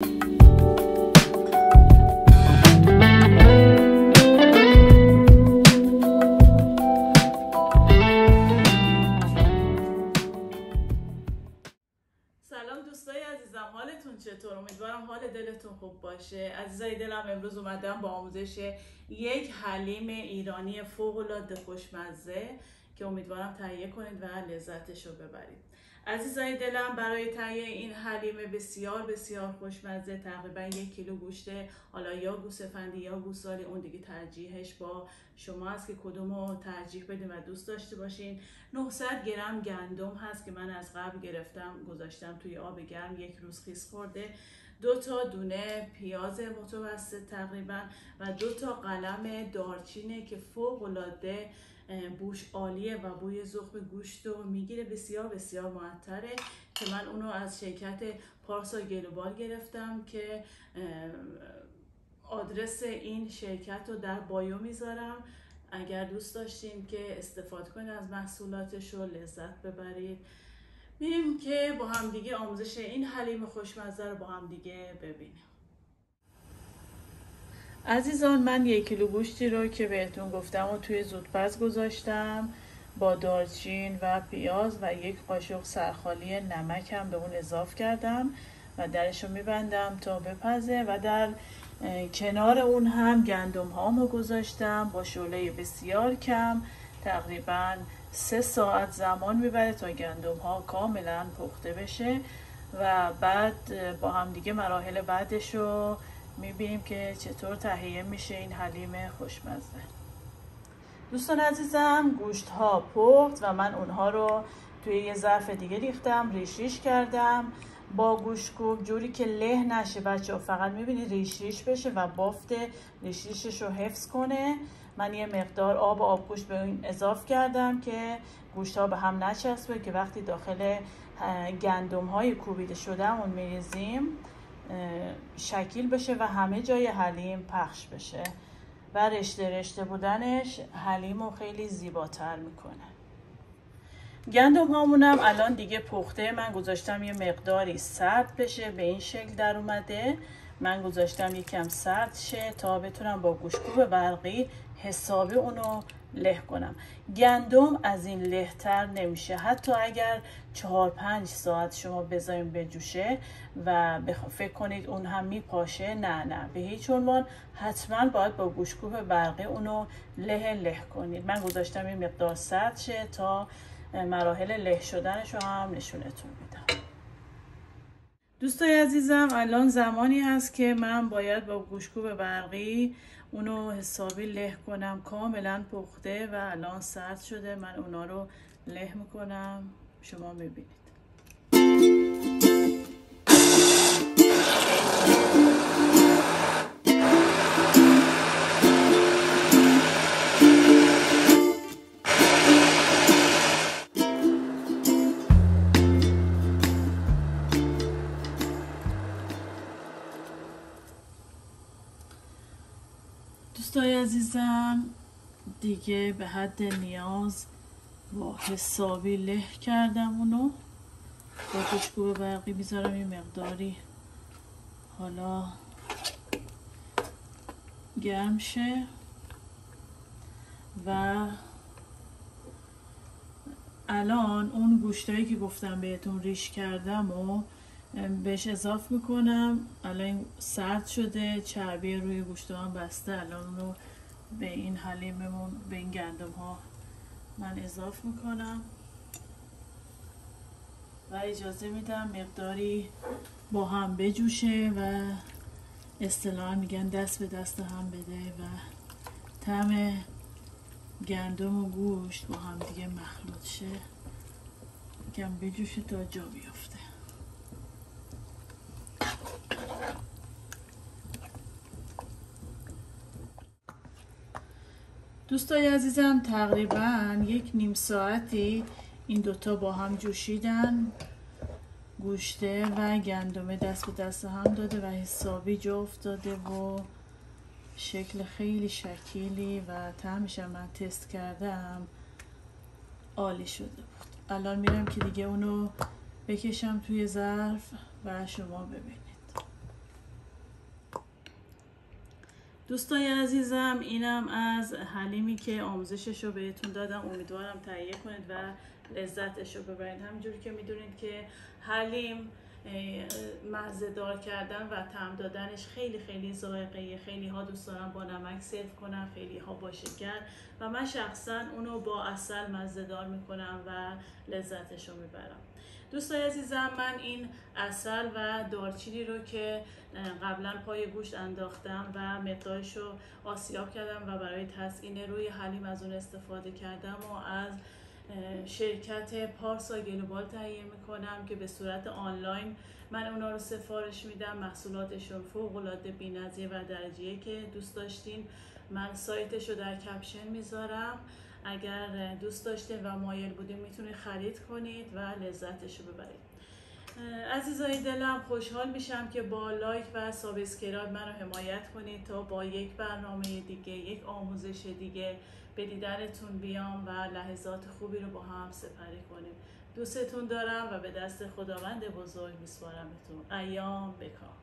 سلام دوستای عزیزم، حالتون چطور؟ امیدوارم حال دلتون خوب باشه. عزیزای دلم، امروز اومدم با آموزش یک حلیم ایرانی فوق‌العاده خوشمزه که امیدوارم تهیه کنید و لذتش رو ببرید. عزیزای دلم، برای تهیه این حلیم بسیار بسیار خوشمزه تقریبا 1 کیلو گوشت، حالا یا گوسفندی یا گوسالی، اون دیگه ترجیحش با شما است که کدومو ترجیح بدین و دوست داشته باشین. 900 گرم گندم هست که من از قبل گرفتم گذاشتم توی آب گرم، 1 روز خیس خورده. 2 تا دونه پیاز متوسط تقریبا و 2 تا قلم دارچینه که فوق العاده بوش عالیه و بوی ذوق گوشت رو میگیره، بسیار بسیار معطره، که من اونو از شرکت پارسا گلوبال گرفتم که آدرس این شرکت رو در بایو میذارم. اگر دوست داشتین که استفاده کنید از محصولاتش رو لذت ببرید. میریم که با هم دیگه آموزش این حلیم خوشمزه رو با هم دیگه ببینیم. عزیزان، من 1 کیلو گوشتی رو که بهتون گفتم و توی زودپز گذاشتم با دارچین و پیاز و 1 قاشق سرخالی نمک هم به اون اضافه کردم و درش رو میبندم تا بپزه و در کنار اون هم گندم هامو گذاشتم با شعله بسیار کم. تقریبا 3 ساعت زمان میبره تا گندم ها کاملا پخته بشه و بعد با هم دیگه مراحل بعدش رو میبینیم که چطور تهیه میشه این حلیم خوشمزه. دوستان عزیزم، گوشت ها پخت و من اونها رو توی یه ظرف دیگه ریختم، ریش کردم با گوشتکوب جوری که له نشه بچه ها، فقط میبینید ریش بشه و بافت ریشش رو حفظ کنه. من یه مقدار آبگوشت به این اضافه کردم که گوشت ها به هم نچسبه، که وقتی داخل گندم های کوبیده شده اون میریزیم شکیل بشه و همه جای حلیم پخش بشه و رشته بودنش حلیم رو خیلی زیباتر میکنه. گندم هامونم الان دیگه پخته، من گذاشتم یه مقداری سرد بشه، به این شکل در اومده. من گذاشتم یکم سرد شه تا بتونم با گوشتکوب برقی حسابی اونو له کنم. گندم از این له تر نمیشه، حتی اگر 4-5 ساعت شما بذاریم بجوشه و فکر کنید اون هم میپاشه، نه به هیچ عنوان، حتما باید با گوشتکوب برقی اونو له کنید. من گذاشتم یه مقدار سرد شه تا مراحل له شدنش رو هم نشونتون میدم. دوستای عزیزم، الان زمانی هست که من باید با گوشتکوب برقی اونو حسابی له کنم. کاملا پخته و الان سرد شده، من اونا رو له میکنم، شما میبینید. دوستای عزیزم، دیگه به حد نیاز با حسابی له کردم اونو. با گوشتکوب برقی میذارم یه مقداری حالا گرم شه و الان اون گوشتایی که گفتم بهتون ریش کردم و بهش اضافه میکنم. الان سرد شده، چربی روی گوشت هم بسته. الان رو به این حلیممون، به این گندم ها من اضافه میکنم و اجازه میدم مقداری با هم بجوشه و اصطلاحاً میگن دست به دست هم بده و طعم گندم و گوشت با هم دیگه مخلوط شه، یکم بجوشه تا جا بیفته. دوستای عزیزم، تقریبا 1 ساعتی این دوتا با هم جوشیدن، گوشته و گندمه دست به دست هم داده و حسابی جا افتاده و شکل خیلی شکیلی و طعمش هم من تست کردم عالی شده بود. الان میرم که دیگه اونو بکشم توی ظرف و شما ببینید. دوستای عزیزم، اینم از حلیمی که آموزشش رو بهتون دادم. امیدوارم تهیه کنید و لذتش رو ببرید. همینجوری که میدونید که حلیم مزه دار کردن و طعم دادنش خیلی خیلی ذائقه‌ایه. خیلی ها دوست دارن با نمک سرو کنن، خیلی ها با شکر، و من شخصا اونو با عسل مزه دار میکنم و لذتش رو میبرم. دوستای عزیزم، من این عسل و دارچینی رو که قبلا پای گوشت انداختم و مقدارش رو آسیاب کردم و برای تزیین روی حلیم از اون استفاده کردم و از شرکت پارسا گلوبال تهیه میکنم که به صورت آنلاین من اونا رو سفارش میدم. محصولاتشون فوق‌العاده بی‌نظیر و درجه‌ای که دوست داشتین. من سایتش رو در کپشن میذارم. اگر دوست داشتین و مایل بودین میتونید خرید کنید و لذتش رو ببرید. عزیزای دلم، خوشحال میشم که با لایک و سابسکرایب منو حمایت کنید تا با یک برنامه دیگه، یک آموزش دیگه به دیدنتون بیام و لحظات خوبی رو با هم سپری کنیم. دوستتون دارم و به دست خداوند بزرگ میسپارمتون. ایام بکام.